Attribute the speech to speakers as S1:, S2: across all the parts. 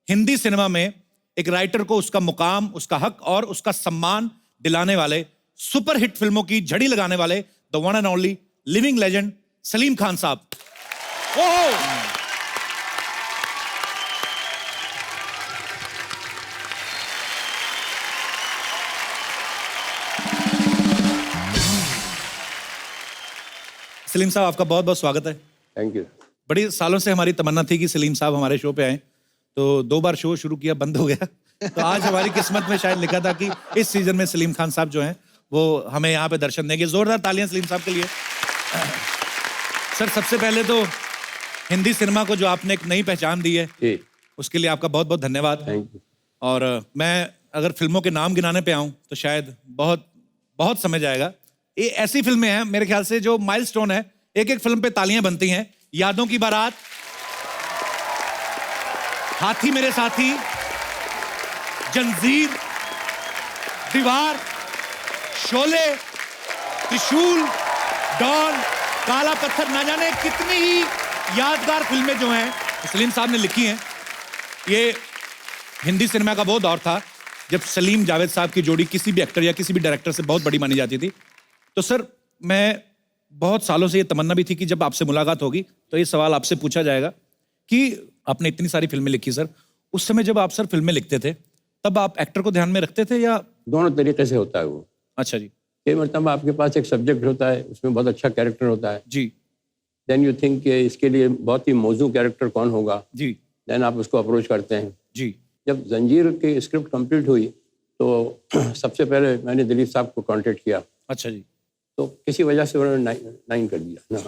S1: Hindi cinema में एक writer को उसका मुकाम, उसका हक और उसका सम्मान दिलाने वाले, सुपर हिट फिल्मों की झड़ी लगाने वाले the one and only living legend Salim Khan साहब। ओहो! सलीम साहब, आपका बहुत बहुत स्वागत है।
S2: Thank you.
S1: बड़ी सालों से हमारी तमन्ना थी कि सलीम साहब हमारे शो पे आए, तो 2 बार शो शुरू किया, बंद हो गया। तो आज हमारी किस्मत में शायद लिखा था कि इस सीजन में सलीम खान साहब जो हैं वो हमें यहाँ पे दर्शन देंगे। जोरदार तालियां सलीम साहब के लिए। सर, सबसे पहले तो हिंदी सिनेमा को जो आपने एक नई पहचान दी है
S2: जी,
S1: उसके लिए आपका बहुत बहुत धन्यवाद।
S2: Thank you.
S1: और मैं अगर फिल्मों के नाम गिनाने पे आऊं तो शायद बहुत बहुत समय जाएगा। ये ऐसी फिल्में हैं मेरे ख्याल से जो माइलस्टोन है, एक एक फिल्म पे तालियां बनती हैं। यादों की बारात, हाथी मेरे साथी, जंजीर, दीवार, शोले, त्रिशूल, डॉन, काला पत्थर, ना जाने कितनी ही यादगार फिल्में जो हैं सलीम साहब ने लिखी हैं। ये हिंदी सिनेमा का वो दौर था जब सलीम जावेद साहब की जोड़ी किसी भी एक्टर या किसी भी डायरेक्टर से बहुत बड़ी मानी जाती थी। तो सर, मैं बहुत सालों से ये तमन्ना भी थी कि जब आपसे मुलाकात होगी तो ये सवाल आपसे पूछा जाएगा कि आपने इतनी सारी फिल्में लिखी सर, उस समय जब आप सर फिल्में लिखते थे तब आप एक्टर को ध्यान में रखते थे या?
S2: दोनों तरीके से होता है वो।
S1: अच्छा जी।
S2: कई मतलब आपके पास एक सब्जेक्ट होता है, उसमें बहुत अच्छा कैरेक्टर होता है,
S1: जी
S2: देन यू थिंक कि इसके लिए बहुत ही मौजू कैरेक्टर कौन होगा,
S1: जी
S2: देन आप उसको अप्रोच करते हैं।
S1: जी।
S2: जब जंजीर की स्क्रिप्ट कंप्लीट हुई तो सबसे पहले मैंने दिलीप साहब को कांटेक्ट किया,
S1: अच्छा जी।
S2: तो किसी वजह से उन्होंने नाइन कर दिया ना।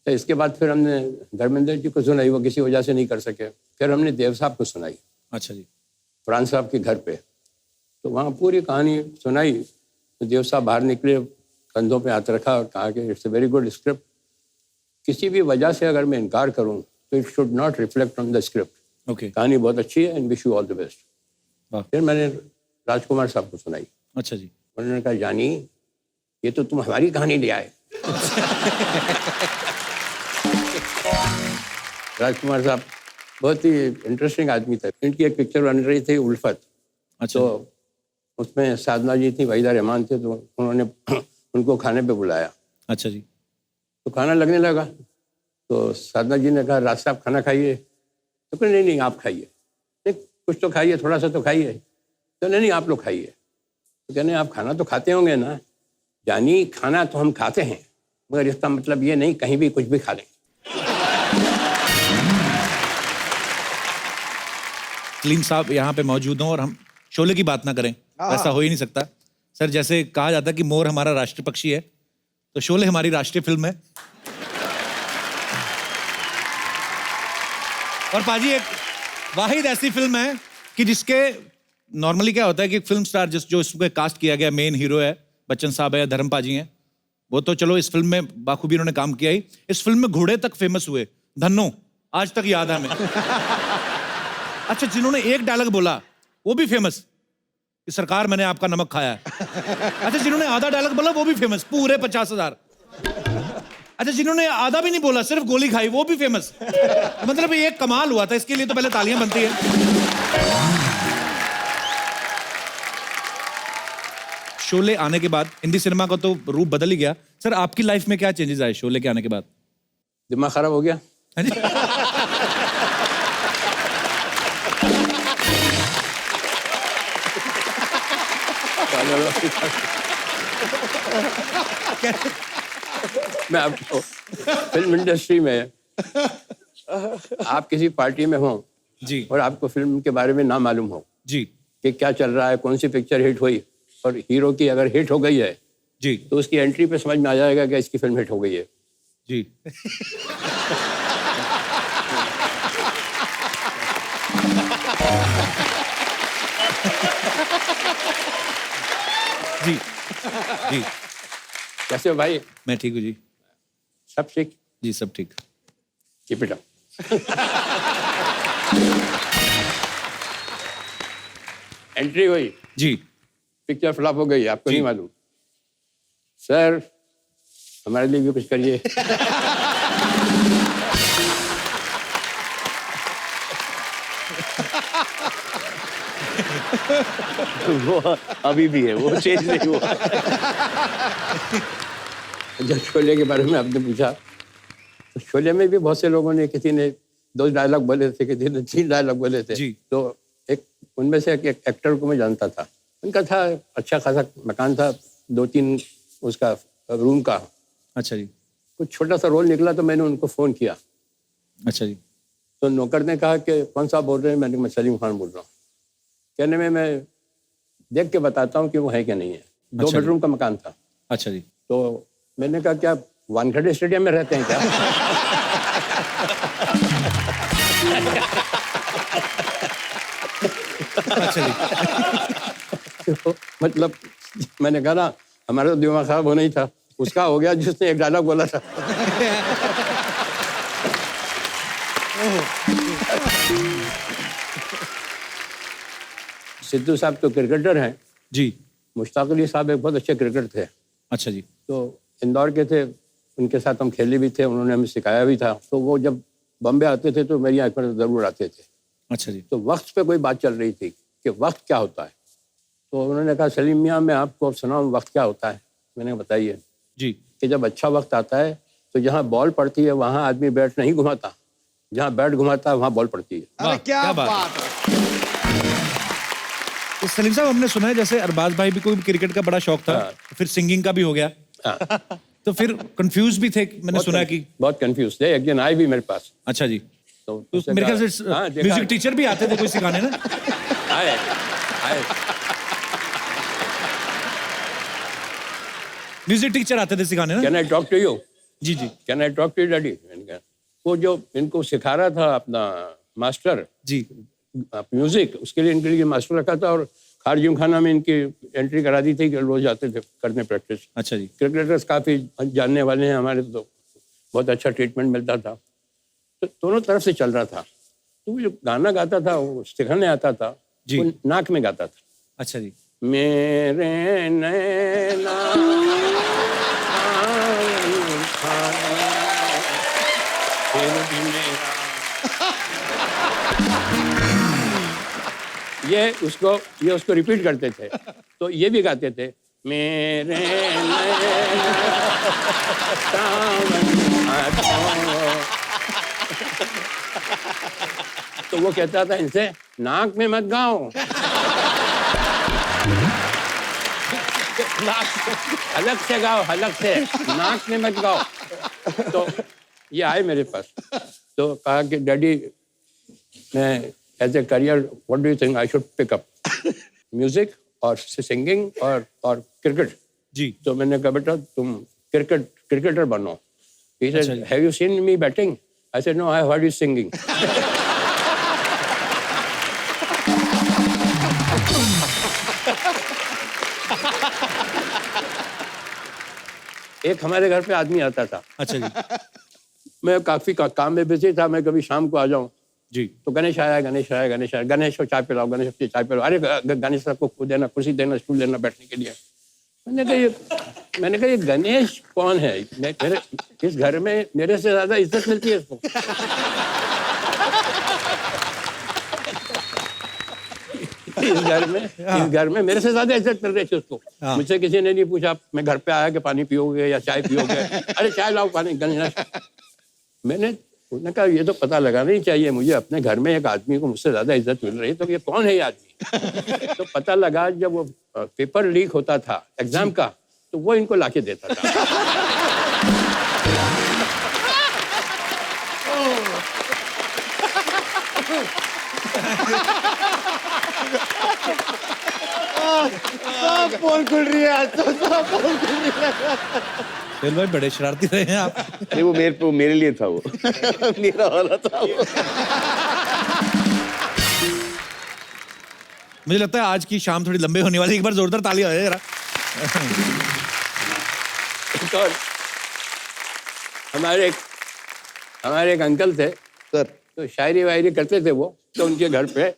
S2: तो इसके बाद फिर हमने धर्मेंद्र जी को सुनाई, वो किसी वजह से नहीं कर सके। फिर हमने देव साहब को सुनाई,
S1: अच्छा जी।
S2: फरहान साहब के घर पे, तो वहाँ पूरी कहानी सुनाई। तो देव साहब बाहर निकले, कंधों पे हाथ रखा और कहा कि it's a very good script, किसी भी वजह से अगर मैं इनकार करूँ तो it should not reflect on the script.
S1: Okay.
S2: कहानी बहुत अच्छी है and wish you all the best.
S1: वाह।
S2: फिर मैंने राजकुमार साहब को सुनाई,
S1: अच्छा जी।
S2: उन्होंने कहा जानी ये तो तुम हमारी कहानी ले आए। राजकुमार साहब बहुत ही इंटरेस्टिंग आदमी थे। इनकी एक पिक्चर बन रही थी उल्फत,
S1: अच्छा।
S2: तो उसमें साधना जी थी, वहीदा रहमान थे, तो उन्होंने उनको खाने पे बुलाया।
S1: अच्छा जी।
S2: तो खाना लगने लगा, तो साधना जी ने कहा राज साहब खाना खाइए। तो कहा नहीं नहीं आप खाइए, नहीं कुछ तो खाइए, थोड़ा सा तो खाइए। तो नहीं नहीं आप लोग खाइए। तो कहने आप खाना तो खाते होंगे ना। जानी खाना तो हम खाते हैं, मगर इसका मतलब ये नहीं कहीं भी कुछ भी खा लें।
S1: सलीम साहब यहाँ पे मौजूद हों और हम शोले की बात ना करें, ऐसा हो ही नहीं सकता। सर, जैसे कहा जाता है कि मोर हमारा राष्ट्रीय पक्षी है, तो शोले हमारी राष्ट्रीय फिल्म है। और पाजी एक वाहिद ऐसी फिल्म है कि जिसके नॉर्मली क्या होता है कि फिल्म स्टार जो इसको कास्ट किया गया, मेन हीरो है बच्चन साहब है या धर्म पाजी हैं, वो तो चलो इस फिल्म में बाखूबी उन्होंने काम किया ही। इस फिल्म में घोड़े तक फेमस हुए, धन्नो, आज तक याद है हमें। अच्छा, जिन्होंने एक डायलॉग बोला वो भी फेमस कि सरकार मैंने आपका नमक खाया है। अच्छा, जिन्होंने आधा डायलॉग बोला वो भी फेमस, पूरे 50,000। अच्छा, जिन्होंने आधा भी नहीं बोला, सिर्फ गोली खाई, वो भी फेमस। मतलब ये कमाल हुआ था, इसके लिए तो पहले तालियां बनती है। शोले आने के बाद हिंदी सिनेमा का तो रूप बदल ही गया। सर, आपकी लाइफ में क्या चेंजेस आए शोले के आने के बाद?
S2: दिमाग खराब हो गया। मैं आपको फिल्म इंडस्ट्री में आप किसी पार्टी में हो
S1: जी
S2: और आपको फिल्म के बारे में ना मालूम हो
S1: जी
S2: कि क्या चल रहा है, कौन सी पिक्चर हिट हुई, और हीरो की अगर हिट हो गई है
S1: जी
S2: तो उसकी एंट्री पे समझ में आ जाएगा कि इसकी फिल्म हिट हो गई है।
S1: जी। जी जी।
S2: कैसे हो भाई?
S1: मैं ठीक हूँ जी।
S2: सब ठीक?
S1: जी सब ठीक।
S2: Keep it up. एंट्री हुई
S1: जी।
S2: पिक्चर फ्लॉप हो गई, आपको नहीं मालूम। सर हमारे लिए भी कुछ करिए।
S3: वो अभी भी है, वो चेंज नहीं हुआ।
S2: जब शोले के बारे में आपने पूछा, तो शोले में भी बहुत से लोगों ने, किसी ने 2 डायलॉग बोले थे, किसी ने 3 डायलॉग बोले थे।
S1: जी।
S2: तो एक उनमें से एक एक्टर को मैं जानता था। उनका था अच्छा खासा मकान था, 2-3 उसका रूम का।
S1: अच्छा जी।
S2: कुछ छोटा सा रोल निकला तो मैंने उनको फ़ोन किया।
S1: अच्छा जी।
S2: तो नौकर ने कहा कि कौन सा बोल रहे हैं? मैंने कहा मैं सलीम खान बोल रहा हूँ। कहने में मैं देख के बताता हूँ कि वो है कि नहीं है। 2
S1: अच्छा जी।
S2: बेडरूम का मकान था।
S1: अच्छा जी।
S2: तो मैंने कहा क्या वानखेड़े स्टेडियम में रहते हैं क्या?
S1: अच्छा जी।
S2: तो मतलब मैंने कहा ना, हमारा तो दिमाग खराब होना ही था, उसका हो गया जिसने एक डायलॉग बोला था। सिद्धू साहब तो क्रिकेटर हैं।
S1: जी।
S2: मुश्ताक अली साहब एक बहुत अच्छे क्रिकेटर थे।
S1: अच्छा जी।
S2: तो इंदौर के थे, उनके साथ हम खेले भी थे, उन्होंने हमें सिखाया भी था। तो वो जब बॉम्बे आते थे तो मेरी आँख पर ज़रूर आते थे।
S1: अच्छा जी।
S2: तो वक्त पे कोई बात चल रही थी कि वक्त क्या होता है। तो उन्होंने कहा सलीम मियाँ, मैं आपको अब सुनाऊँ वक्त क्या होता है। मैंने कहा बताइए।
S1: जी।
S2: कि जब अच्छा वक्त आता है तो जहाँ बॉल पड़ती है वहाँ आदमी बैट नहीं घुमाता, जहाँ बैट घुमाता है वहाँ बॉल पड़ती है।
S1: वाह, क्या बात है। तो सलीम साहब, हमने सुना है जैसे अरबाज भाई भी कोई क्रिकेट का बड़ा शौक था,
S2: हाँ।
S1: फिर सिंगिंग का भी हो गया,
S2: हाँ,
S1: तो फिर कंफ्यूज भी थे, मैंने सुना कि।
S2: बहुत कंफ्यूज थे। एक दिन आए भी मेरे पास।
S1: अच्छा जी।
S2: तो
S1: तो
S2: उसने
S1: मेरे
S2: कहा-
S1: ख्याल से
S2: हाँ, देखा।
S1: म्यूजिक टीचर भी आते थे कोई सिखाने ना।
S2: आए आए
S1: म्यूजिक टीचर आते थे सिखाने ना।
S2: Can I talk to you?
S1: जी जी।
S2: Can I talk to you daddy? मैंने कहा वो जो इनको सिखा रहा था अपना मास्टर
S1: जी।
S2: म्यूजिक, उसके लिए इनके लिए मास्टर रखा था और खारजिम खाना में इनकी एंट्री करा दी थी कि रोज आते थे करने प्रैक्टिस।
S1: अच्छा जी।
S2: क्रिकेटर्स काफ़ी जानने वाले हैं हमारे, तो बहुत अच्छा ट्रीटमेंट मिलता था। तो दोनों तरफ से चल रहा था। तो वो जो गाना गाता था, वो सिखाने आता था,
S1: जी।
S2: वो नाक में गाता था।
S1: अच्छा जी।
S2: मेरे नैना फिर भी मेरा। ये उसको रिपीट करते थे। तो ये भी गाते थे मेरे नैना सावन हाथों। तो वो कहता था इनसे नाक में मत गाओ, अलग से गाओ, अलग से, नाक में मत गाओ। तो ये आए मेरे पास, तो कहा कि डैडी, मैं as a career what do you think I should pick up, music और सिंगिंग और क्रिकेट?
S1: जी।
S2: तो मैंने कहा बेटा तुम क्रिकेटर बनो। He said,
S1: अच्छा जी।
S2: have you seen me batting? I said, no, I have heard you singing. एक हमारे घर पे आदमी आता था।
S1: अच्छा जी।
S2: मैं काफी काम में बिजी था, मैं कभी शाम को आ जाऊं
S1: जी।
S2: तो गणेश आया, गणेश आया, गणेश आया, गणेश को चाय पिलाओ, गणेश को चाय पिलाओ। अरे गणेश साहब को देना, कुर्सी देना, स्टूल देना बैठने के लिए। मैंने कहा ये गणेश कौन है? मेरे इस घर में मेरे से ज्यादा इज्जत मिलती है इसको। इस घर में मेरे से ज्यादा इज्जत मिल रही थी उसको।
S1: हाँ।
S2: मुझसे किसी ने नहीं पूछा मैं घर पे आया कि पानी पियोगे या चाय पियोगे। अरे चाय लाओ, पानी। गणेश, उन्होंने कहा ये तो पता लगाना ही चाहिए मुझे, अपने घर में एक आदमी को मुझसे ज्यादा इज्जत मिल रही है, तो ये कौन है ये आदमी? तो पता लगा जब वो पेपर लीक होता था एग्जाम का, तो वो इनको लाके देता था।
S3: पोल खुल रही है आज तो, सब पोल खुल रही है।
S1: फिर भाई बड़े शरारती रहे हैं आप।
S3: नहीं, वो मेरे लिए था वो। मेरा वाला था वो।
S1: मुझे लगता है आज की शाम थोड़ी लंबी होने वाली है। एक बार जोरदार ताली हो जाए जरा।
S2: और हमारे एक अंकल थे
S3: सर,
S2: तो शायरी वायरी करते थे वो। तो उनके घर पे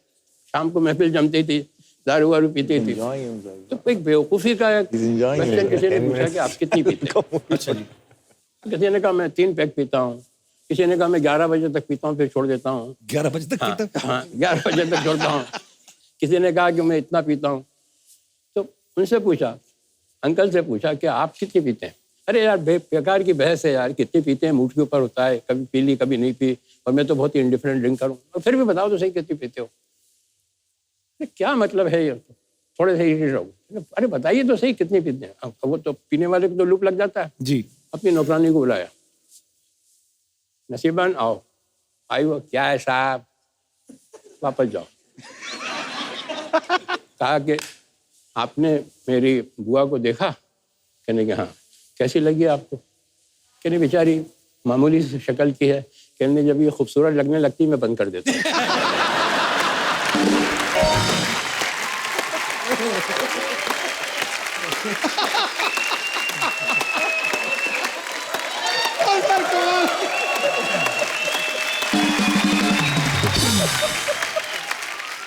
S2: शाम को महफिल जमती थी, दारू वारू पीती थी। तो एक बेवकूफ़ी का क्वेश्चन किसी ने पूछा कि आप कितनी पीते हैं?
S1: अच्छा जी।
S2: किसी ने कहा मैं 3 पैक पीता हूँ, किसी ने कहा मैं 11 बजे तक पीता हूँ फिर छोड़ देता हूँ।
S1: 11 बजे तक पीता?
S2: हाँ, 11 बजे तक छोड़ता हूँ। किसी ने कहा कि मैं इतना पीता हूँ। तो उनसे पूछा, अंकल से पूछा कि आप कितनी पीते हैं? अरे यार बेकार की बहस है यार, कितनी पीते हैं मूड के ऊपर होता है, कभी पी ली कभी नहीं पी, और मैं तो बहुत ही इंडिफरेंट ड्रिंकर हूँ। और फिर भी बताओ तो सही कितनी पीते हो? क्या मतलब है ये? थोड़े से इरिटेट हो। अरे बताइए तो सही कितनी पीते हैं? अब वो तो पीने वाले को तो लूप लग जाता है।
S1: जी।
S2: अपनी नौकरानी को बुलाया, नसीबन आओ। आई वो, क्या है साहब, वापस जाओ। कहा कि आपने मेरी बुआ को देखा? कहने के हाँ। कैसी लगी आपको? कहने बेचारी मामूली सी शक्ल की है। कहने जब ये खूबसूरत लगने लगती मैं बंद कर देता हूँ।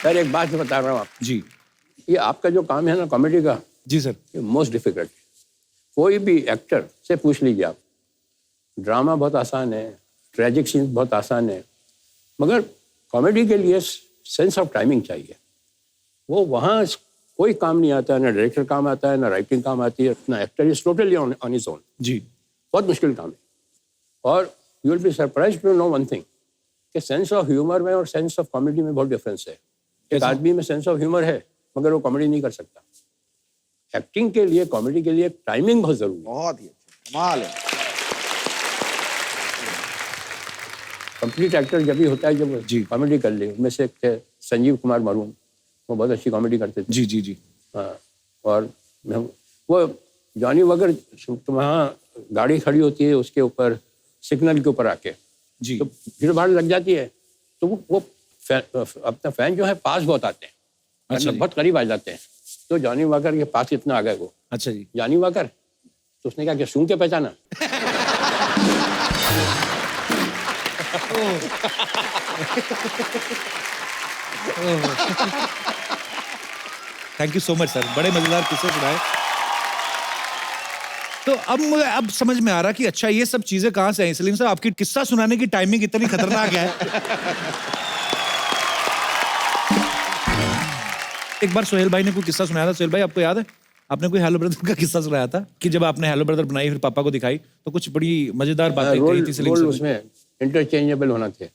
S2: सर एक बात बता रहा हूँ आप
S1: जी।
S2: ये आपका जो काम है ना कॉमेडी का,
S1: जी सर।
S2: ये मोस्ट डिफिकल्ट। कोई भी एक्टर से पूछ लीजिए आप, ड्रामा बहुत आसान है, ट्रेजिक सीन बहुत आसान है, मगर कॉमेडी के लिए सेंस ऑफ टाइमिंग चाहिए। वो वहाँ कोई काम नहीं आता है, ना डायरेक्टर काम आता है, ना राइटिंग काम आती है, ना actor is totally on his own.
S1: जी।
S2: बहुत मुश्किल काम है। और you will be surprised to know one thing कि सेंस ऑफ ह्यूमर में और सेंस ऑफ कॉमेडी में बहुत डिफरेंस है। एक आदमी में सेंस ऑफ ह्यूमर है मगर वो कॉमेडी नहीं कर सकता। एक्टिंग के लिए, कॉमेडी के लिए टाइमिंग बहुत जरूरी है।
S3: बहुत ही अच्छा, कमाल है।
S2: कंप्लीट एक्टर जब भी होता है जब
S1: जी।
S2: कॉमेडी कर ले। उनमें से एक थे संजीव कुमार मरूम, वो बहुत अच्छी कॉमेडी करते थे।
S1: जी जी जी।
S2: हाँ, और वो जॉनी वगर वहाँ गाड़ी खड़ी होती है उसके ऊपर सिग्नल के ऊपर आके,
S1: जी।
S2: तो भीड़ भाड़ लग जाती है, तो वो अपना फैन जो है पास बहुत आते हैं,
S1: अच्छा
S2: मतलब
S1: जी।
S2: बहुत करीब आ जाते हैं। तो जॉनी वॉकर के पास इतना आ गए वो,
S1: अच्छा जी।
S2: जॉनी वॉकर, तो उसने कहा कि सूंघ के पहचाना।
S1: Thank you so much sir, बड़े मजेदार किस्से सुनाए। तो अब मुझे अब समझ में आ रहा कि अच्छा ये सब चीजें कहाँ से आई। सलीम साहब आपकी किस्सा सुनाने की टाइमिंग इतनी खतरनाक है। एक बार सोहेल भाई ने कोई किस्सा सुनाया था। सोहेल भाई आपको याद है? आपने कोई हेलो ब्रदर का किस्सा सुनाया था कि जब आपने हेलो ब्रदर बनाई फिर पापा को दिखाई तो कुछ बड़ी मजेदार बातें कही थी सलीम
S2: रोल
S1: साहब ने।
S2: उसमें इंटरचेंजेबल होना थे।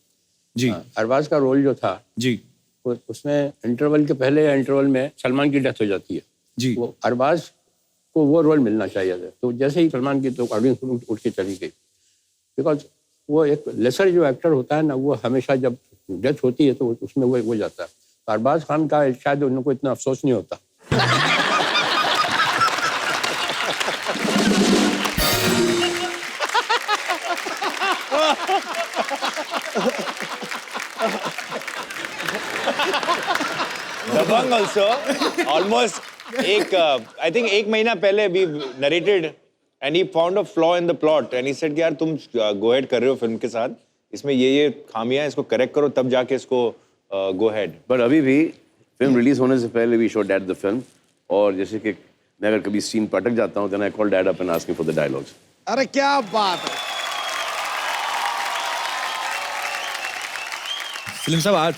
S1: जी।
S2: अरबाज का रोल जो था
S1: जी
S2: उसमें इंटरवल के पहले या इंटरवल में सलमान की डेथ हो जाती है।
S1: जी।
S2: वो अरबाज को वो रोल मिलना चाहिए था। तो जैसे ही सलमान की तो ऑडियंस उठ के चली गई, बिकॉज वो एक लेसर जो एक्टर होता है ना, वो हमेशा जब डेथ होती है तो उसमें वो जाता है। तो अरबाज खान का शायद उनको इतना अफसोस नहीं होता।
S3: दबंग ऑल्सो ऑलमोस्ट एक आई थिंक एक महीना पहले we narrated and he found a flaw in the plot and he said कि यार तुम गो हेड कर रहे हो फिल्म के साथ, इसमें ये खामियां, इसको करेक्ट करो तब जाके इसको गो हेड।
S4: पर अभी भी फिल्म रिलीज होने से पहले we show dad the film, और जैसे कि मैं अगर कभी सीन पर अटक जाता हूँ then I call dad up and asking for the dialogues.
S5: अरे क्या बात है।
S1: सलीम साहब आज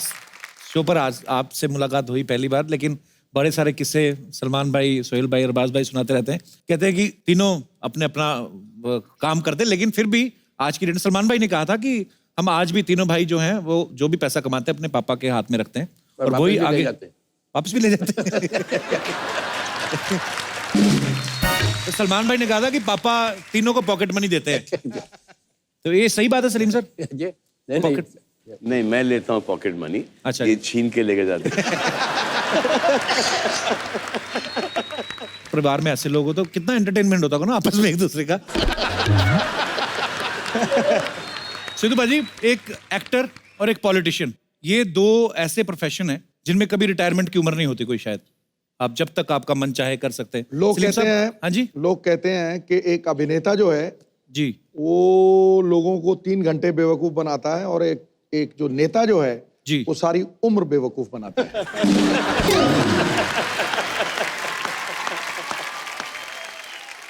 S1: शो पर आज आपसे मुलाकात हुई पहली बार, लेकिन बड़े सारे किस्से सलमान भाई, सोहेल भाई, अरबाज भाई सुनाते रहते हैं। कहते हैं कि तीनों अपने अपना काम करते हैं, लेकिन फिर भी आज की डेट में सलमान भाई ने कहा था कि हम आज भी तीनों भाई जो हैं वो जो भी पैसा कमाते हैं अपने पापा के हाथ में रखते हैं और वही आगे वापस भी ले जाते हैं। तो सलमान भाई ने कहा था कि पापा तीनों को पॉकेट मनी देते हैं। तो ये सही बात है सलीम सर?
S2: पॉकेट
S4: नहीं, मैं लेता हूँ पॉकेट मनी।
S1: अच्छा।
S4: ये छीन के लेके जाते हैं।
S1: परिवार में ऐसे लोग हो तो कितना एंटरटेनमेंट होता होगा ना आपस में एक दूसरे का। सिद्धू भाजी, एक एक्टर और एक पॉलिटिशियन, ये दो ऐसे प्रोफेशन हैं जिनमें कभी रिटायरमेंट की उम्र नहीं होती कोई, शायद आप जब तक आपका मन चाहे कर सकते हैं।
S5: लोग
S1: सलीम
S5: कहते
S1: साहब,
S5: हैं,
S1: हाँ जी
S5: लोग कहते हैं कि एक अभिनेता जो है
S1: जी,
S5: वो लोगों को 3 घंटे बेवकूफ बनाता है, और एक जो नेता जो है
S1: जी,
S5: वो सारी उम्र बेवकूफ बनाता है।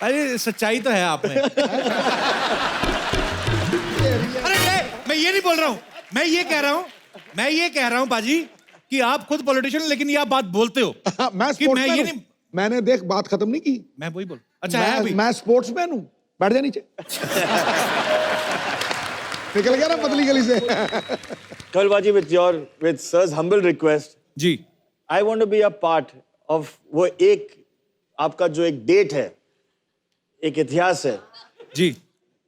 S1: अरे सच्चाई तो है आप में। अरे ये नहीं बोल रहा हूँ, मैं ये कह रहा हूँ पाजी कि आप खुद पॉलिटिशियन लेकिन ये आप बात बोलते हो
S5: मैं
S1: कि मैं ये
S5: स्पोर्ट्समैन
S1: नहीं,
S5: हूँ। मैंने देख बात खत्म नहीं की।
S1: मैं वही बोल, अच्छा है अभी
S5: मैं स्पोर्ट्समैन हूँ। बैठ जा नीचे। निकल गया ना पतली गली से।
S3: Kawalbaji, with sir's humble request,
S1: ji
S3: I want to be a part of वो एक आपका जो एक डेट है, एक इतिहास है,
S1: जी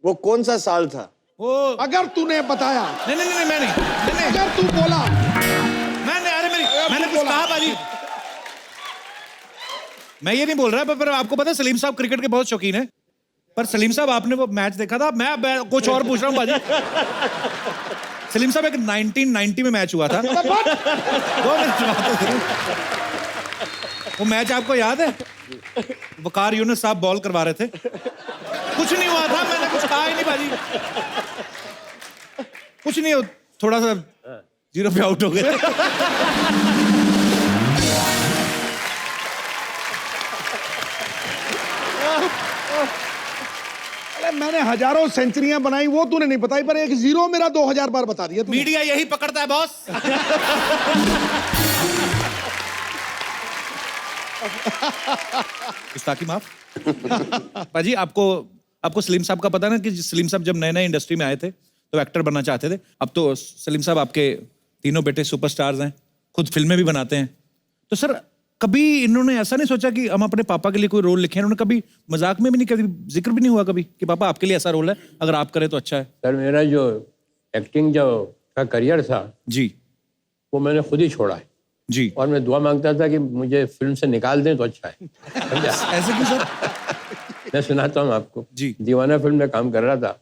S3: वो कौन सा साल था?
S1: वो
S5: अगर तूने बताया,
S1: नहीं नहीं नहीं मैं नहीं
S5: अगर तू बोला,
S1: मैंने अरे मैंने कुछ कहा पाजी, मैं ये नहीं बोल रहा पर आपको पता है सलीम साहब क्रिकेट के बहुत शौकीन है, पर सलीम साहब आपने वो मैच देखा था, मैं कुछ और पूछ रहा हूँ पाजी। सलीम साहब एक 1990 में मैच हुआ था, 2 मिनट वो मैच आपको याद है? वकार यूनुस साहब बॉल करवा रहे थे, कुछ नहीं हुआ था, मैंने कुछ कहा ही नहीं पाजी, कुछ नहीं, थोड़ा सा 0 पे आउट हो गए।
S5: मैंने हजारों सेंचुरियां बनाई वो तूने नहीं बताई, पर एक 0 मेरा 2000 बार बता दिया तूने।
S1: मीडिया यही पकड़ता है बॉस। गुस्ताखी माफ। पाजी आपको सलीम साहब का पता ना कि सलीम साहब जब नए नए इंडस्ट्री में आए थे तो एक्टर बनना चाहते थे, अब तो सलीम साहब आपके तीनों बेटे सुपरस्टार्स हैं, खुद फिल्में भी बनाते हैं, तो सर कभी इन्होंने ऐसा नहीं सोचा कि हम अपने पापा के लिए कोई रोल लिखें? इन्होंने कभी मजाक में भी नहीं, कभी जिक्र भी नहीं हुआ कभी कि पापा आपके लिए ऐसा रोल है, अगर आप करें तो अच्छा है?
S2: सर मेरा जो एक्टिंग का करियर था
S1: जी
S2: वो मैंने खुद ही छोड़ा है,
S1: जी।
S2: और मैं दुआ मांगता था कि मुझे फिल्म से निकाल दें तो अच्छा है।
S1: ऐसे क्यों सर?
S2: मैं सुनाता हूँ आपको।
S1: जी।
S2: दीवाना फिल्म में काम कर रहा था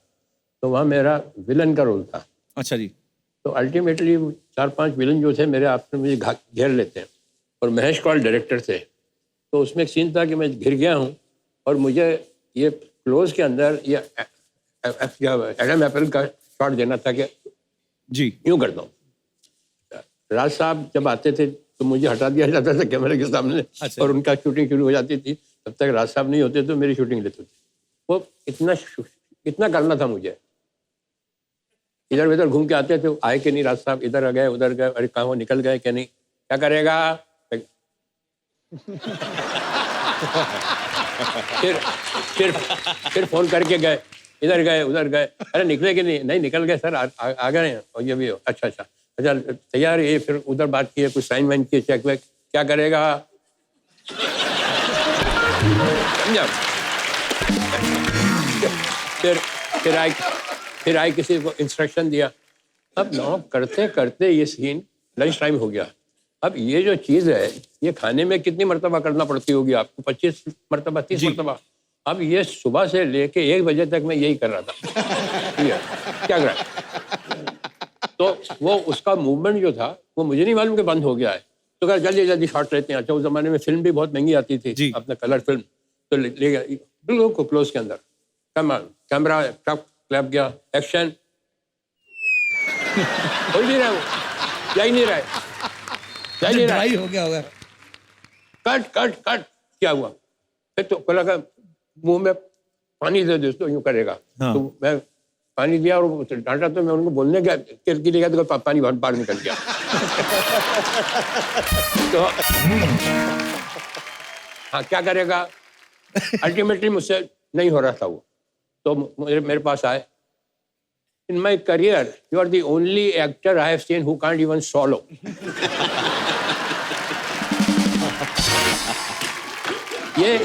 S2: तो वहाँ मेरा विलन का रोल था।
S1: अच्छा जी।
S2: तो अल्टीमेटली 4-5 विलन जो थे मेरे आपसे मुझे घेर लेते हैं, और महेश कौल डायरेक्टर थे, तो उसमें एक सीन था कि मैं घिर गया हूँ और मुझे ये क्लोज के अंदर ये एडम एप्पल का शॉट देना था कि
S1: जी
S2: यूँ करता हूँ। राज साहब जब आते थे तो मुझे हटा दिया जाता था कैमरे के सामने,
S1: अच्छा।
S2: और उनका शूटिंग शुरू हो जाती थी, तब तक राज साहब नहीं होते तो मेरी शूटिंग लेते थे। वो इतना करना था मुझे, इधर उधर घूम के आते थे, आए कि नहीं राज साहब, इधर गए उधर गए, अरे कहाँ वो निकल गए क्या नहीं, क्या करेगा। फिर फोन करके गए, इधर गए उधर गए, अरे निकले कि नहीं निकल गए सर, आ गए हैं, और ये भी हो, अच्छा तैयार है। फिर उधर बात की, कुछ साइन वाइन किए, चेक वेक, क्या करेगा। समझा? फिर आई किसी को इंस्ट्रक्शन दिया। अब नौ करते करते ये सीन लंच टाइम हो गया। अब ये जो चीज़ है ये खाने में कितनी मरतबा करना पड़ती होगी आपको, 25 मरतबा 30 मरतबा। अब ये सुबह से लेके 1 बजे तक मैं यही कर रहा था। ठीक है, क्या कर रहा है? तो वो उसका मूवमेंट जो था वो मुझे नहीं मालूम कि बंद हो गया है, तो कहा जल्दी शॉट लेते हैं। अच्छा, उस जमाने में फिल्म भी बहुत महंगी आती थी, अपना कलर फिल्म, तो ले गया बिल्कुल क्लोज के अंदर, कैमरा क्लैप गया, एक्शन। हो ही नहीं रहा, वो जा ही नहीं रहा है,
S1: ड्राई हो गया होगा।
S2: कट क्या हुआ? फिर तो बोला का मुंह में पानी दे दोस्तों, यूं करेगा।
S1: हाँ।
S2: तो मैं पानी दिया और डांटा, तो मैं उनको बोलने गया के लिए तो पानी बाहर निकल गया। तो हाँ, क्या करेगा? अल्टीमेटली मुझसे नहीं हो रहा था वो, तो मेरे पास आए। In my career you are the only actor I have seen who can't even swallow। ये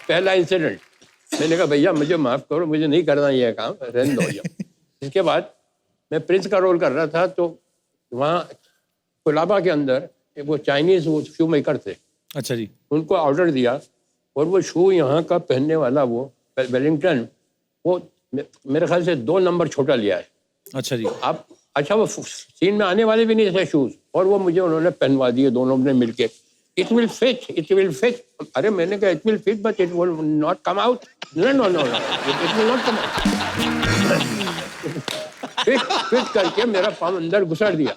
S2: पहला इंसिडेंट। मैंने कहा भैया मुझे माफ करो, मुझे नहीं करना ये काम, रहने दो भैया। इसके बाद मैं प्रिंस का रोल कर रहा था, तो वहाँ कोलाबा के अंदर वो चाइनीज वो शू मेकर थे।
S1: अच्छा जी।
S2: उनको ऑर्डर दिया, और वो शू यहाँ का पहनने वाला वो वेलिंगटन, वो मेरे ख्याल से 2 नंबर छोटा लिया है।
S1: अच्छा जी।
S2: आप अच्छा, वो सीन में आने वाले भी नहीं थे शूज, और वो मुझे उन्होंने पहनवा दिए दोनों ने मिलके। It will fit. अरे मैंने कहा it will fit but it will not come out. No it will not come out. Fit करके मेरा पाँव अंदर घुसड़ दिया।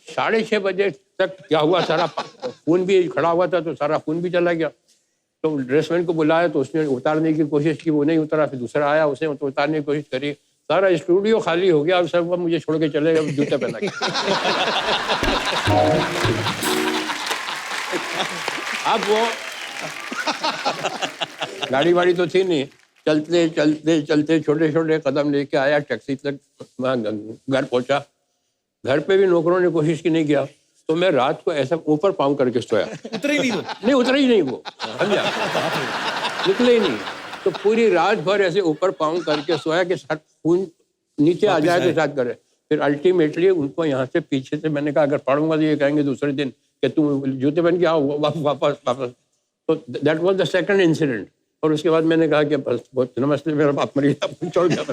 S2: 6:30 बजे तक क्या हुआ, सारा खून भी खड़ा हुआ था, तो सारा खून भी चला गया। तो ड्रेसमैन को बुलाया, तो उसने उतारने की कोशिश की, वो नहीं उतरा। फिर दूसरा आया, उसने उतारने की कोशिश करी, सारा स्टूडियो खाली हो गया, अब सब मुझे छोड़ के चले गए जूते पहना के। अब वो गाड़ी वाड़ी तो थी नहीं, चलते चलते चलते छोटे छोटे कदम लेके आया, टैक्सी तक वहाँ घर पहुंचा। घर पे भी नौकरों ने कोशिश की, नहीं किया, तो मैं रात को ऐसा ऊपर पाँव करके सोया।
S1: उतरे ही नहीं वो।
S2: नहीं उतरा ही नहीं वो, समझा, निकले ही नहीं। तो पूरी रात भर ऐसे ऊपर पाँव करके सोया कि खून नीचे आ जाए तो साथ करे। फिर अल्टीमेटली उनको यहाँ से पीछे से मैंने कहा अगर पढ़ूंगा तो ये कहेंगे दूसरे दिन कि तुम जूते पहन के आओ वापस। तो that was the second incident. और उसके बाद मैंने कहा कि बस बहुत नमस्ते, मेरा बाप मर गया, छोड़ गया।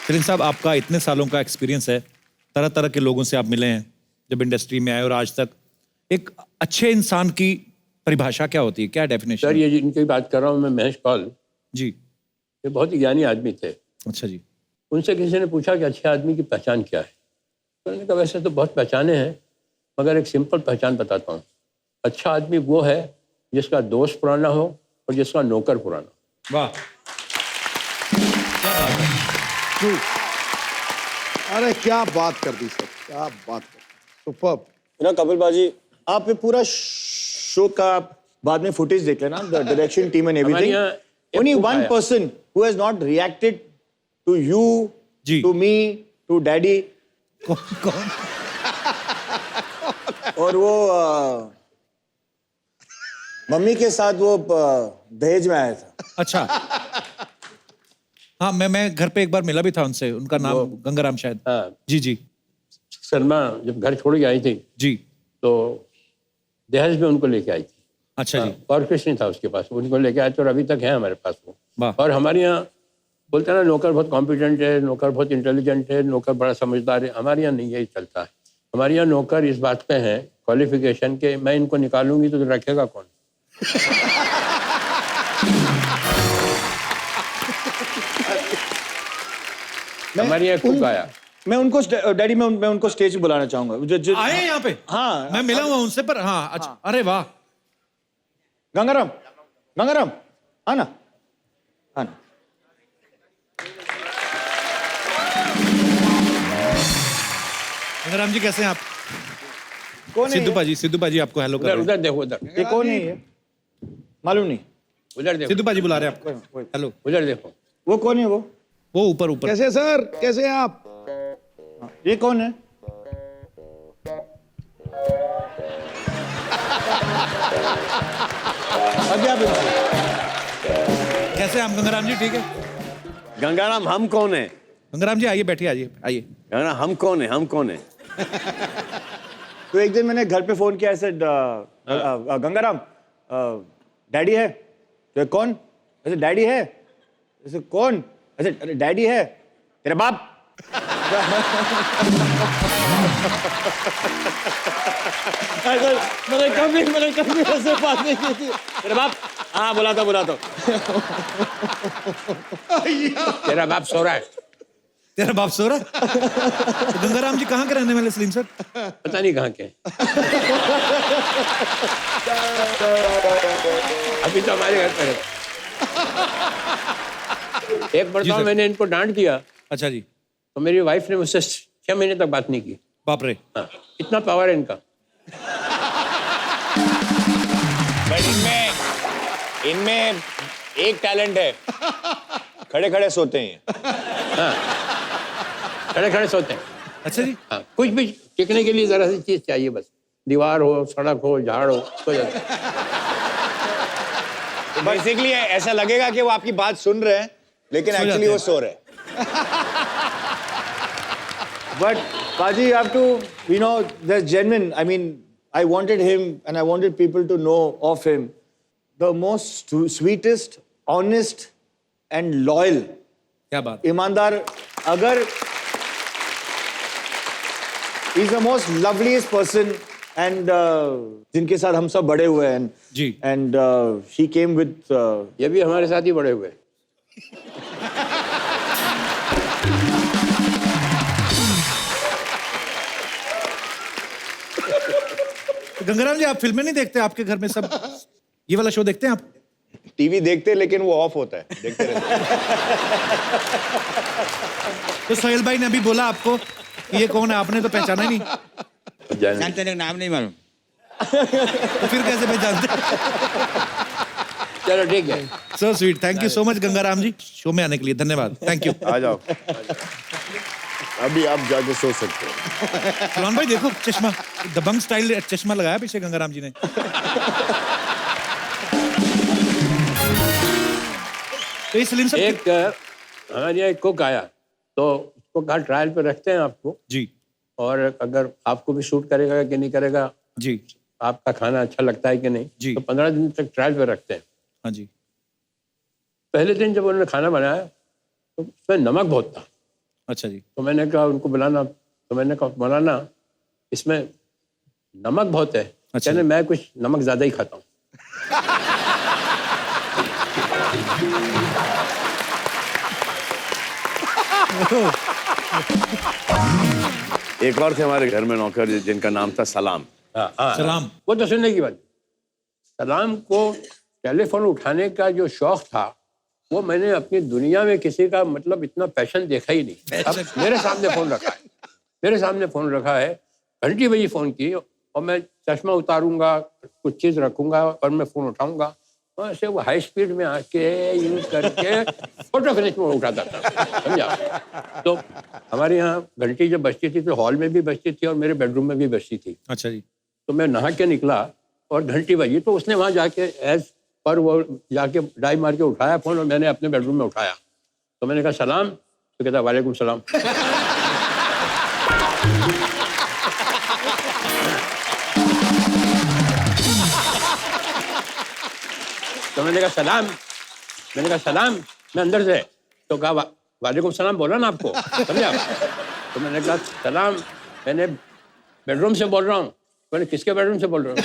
S1: सलीम साहब, आपका इतने सालों का एक्सपीरियंस है, तरह तरह के लोगों से आप मिले हैं जब इंडस्ट्री में आए और आज तक। एक अच्छे इंसान की परिभाषा क्या होती है, क्या डेफिनेशन?
S2: सर, ये जिनकी बात कर रहा हूँ मैं, महेश कौल
S1: जी।
S2: ये बहुत ही ज्ञानी आदमी थे।
S1: अच्छा जी।
S2: उनसे किसी ने पूछा कि अच्छे आदमी की पहचान क्या है, तो उन्होंने कहा वैसे तो बहुत पहचाने हैं, मगर एक सिंपल पहचान बताता हूँ। अच्छा आदमी वो है जिसका दोस्त पुराना हो और जिसका नौकर पुराना।
S1: वाह,
S5: अरे क्या बात कर दी सर, क्या बात कर दी, सुपर्ब।
S6: कपिल बाजी, आप ये पूरा शो का बाद में फुटेज देख लेना, द डायरेक्शन टीम एंड
S2: हमारे
S6: एवरीथिंग।
S2: यहाँ एक
S6: ओनली
S2: cook
S6: वन
S2: आया।
S6: Person who has not reacted to you,
S1: जी।
S6: To me, to daddy.
S1: कौन?
S6: और वो मम्मी के साथ वो दहेज में आया था।
S1: अच्छा, हाँ, मैं घर पे एक बार मिला भी था उनसे, उनका नाम गंगाराम शायद।
S2: हाँ,
S1: जी जी
S2: शर्मा जब घर छोड़ के आई थी
S1: जी।
S2: तो दहेज में उनको लेके आई थी।
S1: अच्छा जी।
S2: और कुछ नहीं था उसके पास, उनको लेके आए थे और अभी तक है हमारे पास वो।
S1: वाह।
S2: और हमारे यहाँ बोलते हैं ना, नौकर बहुत कॉम्पिटेंट है, नौकर बहुत इंटेलिजेंट है, नौकर बड़ा समझदार है। हमारे यहाँ नहीं यही चलता है। हमारे यहाँ नौकर इस बात पे है क्वालिफिकेशन के, मैं इनको निकालूंगी तो रखेगा कौन? हमारे यहाँ कुक आया।
S6: मैं उनको डैडी मैं उनको स्टेज पे बुलाना चाहूंगा।
S1: आए यहाँ पे?
S6: हाँ,
S1: मैं मिला हुआ उनसे, पर हाँ, अच्छा, अरे वाह।
S6: गंगाराम, गंगाराम, आना, आना।
S1: गंगाराम जी, कैसे हैं आप?
S6: कौन है ये?
S1: सिद्धू पाजी आपको हेलो कर
S2: उधर
S1: रहे हैं।
S2: उधर देखो, उधर
S6: ये कौन है ये? मालूम नहीं।
S2: उधर देखो,
S1: सिद्धू पाजी बुला रहे हैं आपको, हेलो।
S2: उधर देखो।
S6: वो कौन है वो?
S1: वो ऊपर ऊपर।
S5: कैसे सर, कैसे हैं आप?
S6: ये कौन है? अभी आप
S1: कैसे हैं आप गंगाराम जी? ठीक है।
S4: गंगाराम हम कौन है?
S1: गंगाराम जी आइए, बैठिए, आइए आइए।
S4: गंगाराम हम कौन है? हम कौन है?
S6: तो एक दिन मैंने घर पे फोन किया, ऐसे गंगाराम डैडी है? तो कौन? ऐसे डैडी है? ऐसे कौन? ऐसे अरे डैडी है तेरा बाप। मैंने कभी ऐसे बात नहीं की थी। तेरा बाप? हाँ, बुलाता।
S2: तेरा बाप सो रहा है।
S1: तेरा बाप सो रहा है? तो गंगाराम जी कहाँ के रहने वाले सलीम सर?
S2: पता नहीं कहाँ के। अभी तो हमारे घर पर है। एक मरतबा मैंने इनको डांट दिया
S1: अच्छा जी।
S2: तो मेरी वाइफ ने मुझसे 6 महीने तक बात नहीं की।
S1: बाप रे।
S2: हाँ, इतना पावर है इनका।
S3: बट इनमें एक टैलेंट है, खड़े खड़े सोते हैं ये।
S2: खड़े खड़े सोते हैं।
S1: अच्छा जी।
S2: हाँ, कुछ भी टिकने के लिए जरा सी चीज चाहिए, बस दीवार हो, सड़क हो, झाड़ हो, सो जाते हैं।
S3: बेसिकली ऐसा लगेगा कि वो आपकी बात सुन रहे हैं, लेकिन
S1: सो
S3: एक्चुअली
S1: जाते
S3: वो
S1: हैं।
S3: सो रहे हैं।
S6: But Paji, you have to, you know, there's genuine. I mean, I wanted him and I wanted people to know of him. The most sweetest, honest and loyal.
S1: क्या बात।
S6: ईमानदार, अगर he's the most loveliest person and जिनके साथ हम सब बड़े हुए हैं
S1: जी।
S6: and he came with
S2: ये भी हमारे साथ ही बड़े हुए।
S1: तो गंगाराम जी, आप फिल्में नहीं देखते? आपके घर में सब ये वाला शो देखते हैं आप?
S3: टीवी देखते हैं लेकिन वो ऑफ होता है, देखते रहते हैं।
S1: तो सोहेल भाई ने अभी बोला आपको कि ये कौन है, आपने तो पहचाना ही नहीं,
S6: जानते नहीं, नाम नहीं मालूम।
S1: तो फिर कैसे पहचानते?
S2: चलो ठीक है।
S1: So sweet, thank you so much Gangaram ji show में आने के लिए, धन्यवाद, थैंक यू।
S4: आ जाओ।
S7: अभी आप जाके सो सकते हो।
S1: सलमान भाई देखो चश्मा, दबंग स्टाइल चश्मा लगाया पीछे गंगाराम जी ने। तो ये सलीम साहब
S2: एक हमारे यहाँ एक कुक आया, तो उसको कहा ट्रायल पे रखते हैं आपको,
S1: जी
S2: और अगर आपको भी शूट करेगा कि नहीं करेगा,
S1: जी
S2: आपका खाना अच्छा लगता है कि नहीं,
S1: जी।
S2: तो 15 दिन तक ट्रायल पे रखते हैं।
S1: हाँ जी।
S2: पहले दिन जब उन्होंने खाना बनाया तो उसमें नमक बहुत था,
S1: अच्छा जी।
S2: तो मैंने कहा उनको बुलाना, तो मैंने कहा मौलाना इसमें नमक बहुत है।
S1: अच्छा।
S2: कहने मैं कुछ नमक ज्यादा ही खाता हूँ।
S4: एक और थे हमारे घर में नौकर जिनका नाम था सलाम।
S1: सलाम।
S2: वो तो सुनने की बात। सलाम को टेलीफोन उठाने का जो शौक था वो मैंने अपनी दुनिया में किसी का मतलब इतना पैशन देखा ही नहीं। अब मेरे सामने फोन रखा है, मेरे सामने फोन रखा है, घंटी बजी फोन की, और मैं चश्मा उतारूंगा, कुछ चीज रखूंगा और मैं फोन उठाऊंगा, और ऐसे वो हाई स्पीड में आके यूज करके फोटो फिनिश में उठाता था, समझा। तो हमारे यहाँ घंटी जब बजती थी तो हॉल में भी बजती थी और मेरे बेडरूम में भी बजती थी।
S1: अच्छा जी।
S2: तो मैं नहा के निकला और घंटी बजी, तो उसने वहां जाके एज पर वो जाके डाई मार के उठाया फोन, और मैंने अपने बेडरूम में उठाया। तो मैंने कहा सलाम, तो कहता वालेकुम सलाम। तो मैंने कहा सलाम, मैंने कहा सलाम, मैं अंदर से, तो कहा वालेकुम सलाम बोला ना आपको, समझा। तो मैंने कहा सलाम, मैंने बेडरूम से बोल रहा हूँ। मैंने किसके बेडरूम से बोल रहा हूँ?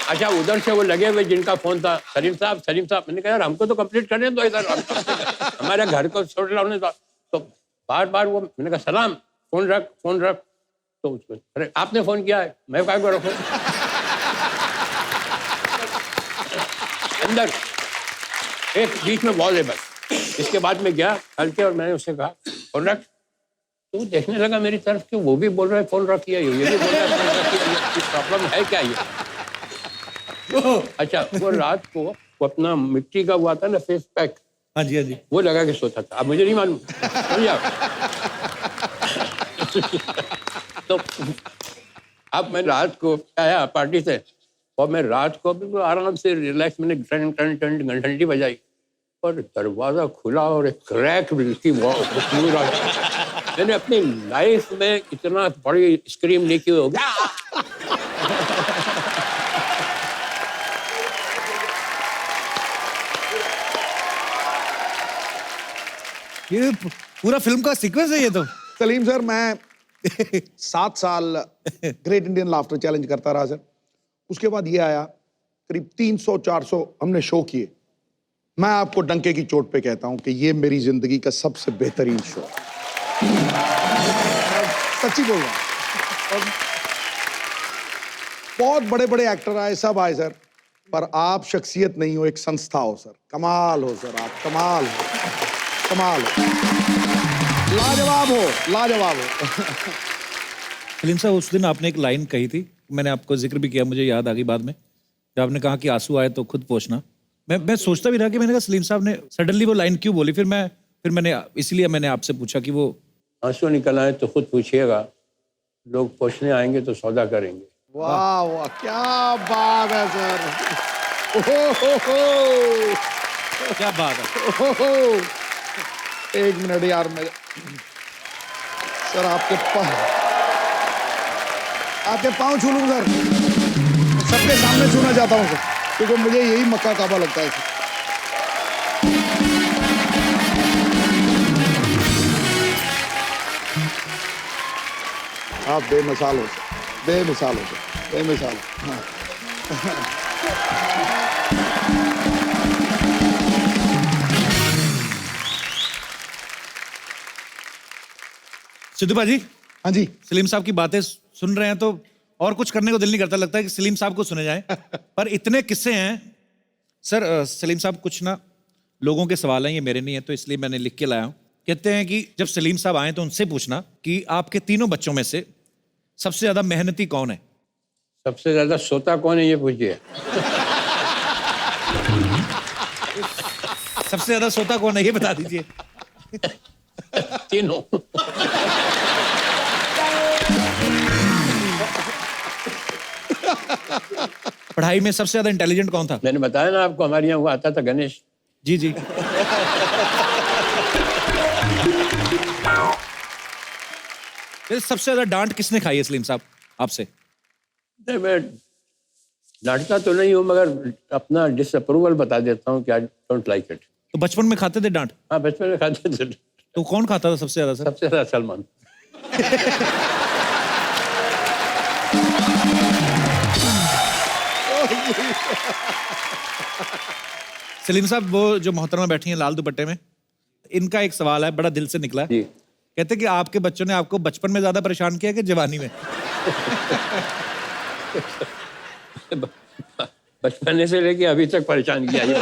S2: अच्छा, उधर से वो लगे हुए जिनका फोन था, सलीम साहब, सलीम साहब। मैंने कहा यार हमको तो कंप्लीट करने दो इधर, हमारे घर को छोड़ लाने दो। तो बार बार वो, मैंने कहा सलाम, फोन रख, फोन रख। तो उसको, अरे आपने फोन किया है, मैं क्या को रखूं? अंदर एक बीच में वॉल है बस। इसके बाद में गया हल्के, और मैंने उससे कहा फोन रख। तो वो देखने लगा मेरी तरफ कि वो भी बोल रहा है फोन रखिए, ये भी बोल रहा है फोन रखिए, प्रॉब्लम है क्या ये? अच्छा, वो रात को वो अपना मिट्टी का हुआ था ना फेस पैक,
S1: हाँ जी हाँ जी।
S2: वो लगा के सोता था। अब मुझे नहीं मालूम, समझा। तो अब मैं रात को आया पार्टी से, और मैं रात को बिल्कुल आराम से रिलैक्स, मैंने टन टन टन घंटी बजाई, और दरवाजा खुला और एक क्रैक की मैंने अपनी लाइफ में इतना बड़ी स्क्रीम नहीं की होगी।
S1: ये पूरा फिल्म का सीक्वेंस है ये तो।
S5: सलीम सर, मैं 7 साल ग्रेट इंडियन लाफ्टर चैलेंज करता रहा सर। उसके बाद ये आया, करीब 300-400 हमने शो किए। मैं आपको डंके की चोट पे कहता हूं कि ये मेरी जिंदगी का सबसे बेहतरीन शो, सच्ची बोल रहा हूं। और बहुत बड़े बड़े एक्टर आए, सब आए सर, पर आप शख्सियत नहीं हो, एक संस्था हो सर। कमाल हो सर, आप कमाल हो, कमाल हो, लाजवाब हो, लाजवाब हो।
S1: सलीम साहब, उस दिन आपने एक लाइन कही थी, मैंने आपको जिक्र भी किया, मुझे याद आ गई बाद में, जब आपने कहा कि आंसू आए तो खुद पोंछना। मैं सोचता भी रहा कि मैंने कहा सलीम साहब ने सडनली वो लाइन क्यों बोली। फिर मैंने इसीलिए मैंने आपसे पूछा कि वो
S2: आंसू निकल आए तो खुद पूछिएगा, लोग पूछने आएंगे तो सौदा करेंगे।
S5: वाह वाह, क्या बात है सर। ओहो,
S1: क्या बात है।
S5: ओहो, एक मिनट यार, मैं सर आपके पाँव छू लूं सर, सबके सामने छूना चाहता हूं सर, क्योंकि मुझे यही मक्का काबा लगता है सर। आप बेमिसाल हो सर, बेमिसाल हो सर, बेमिसाल हो। हाँ।
S1: सिद्धू भाजी,
S5: हाँ जी।
S1: सलीम साहब की बातें सुन रहे हैं तो और कुछ करने को दिल नहीं करता, लगता है कि सलीम साहब को सुने जाए। पर इतने किस्से हैं सर। सलीम साहब, कुछ ना लोगों के सवाल हैं, ये मेरे नहीं है, तो इसलिए मैंने लिख के लाया हूँ। कहते हैं कि जब सलीम साहब आए तो उनसे पूछना कि आपके तीनों बच्चों में से सबसे ज्यादा मेहनती कौन है?
S2: सबसे ज्यादा सोता कौन है ये पूछिए।
S1: सबसे ज्यादा सोता कौन है ये बता दीजिए।
S2: तीनों।
S1: पढ़ाई में सबसे ज्यादा इंटेलिजेंट कौन था?
S2: मैंने बताया ना आपको, हमारे यहाँ वो आता था गणेश।
S1: जी जी। ये सबसे ज्यादा डांट किसने खाई है सलीम साहब आपसे?
S2: नहीं, मैं डांटता तो नहीं हूँ, मगर अपना डिसअप्रूवल बता देता हूँ कि आई डोंट लाइक इट।
S1: तो बचपन में खाते थे डांट?
S2: हाँ, बचपन में खाते थे।
S1: तो कौन खाता था सबसे ज्यादा सर?
S2: सबसे ज्यादा सलमान।
S1: सलीम साहब, वो जो मोहतरमा बैठी हैं लाल दुपट्टे में, इनका एक सवाल है, बड़ा दिल से निकला है।
S2: जी।
S1: कहते कि आपके बच्चों ने आपको बचपन में ज्यादा परेशान किया कि जवानी में?
S2: बचपन से लेके अभी तक परेशान किया ये।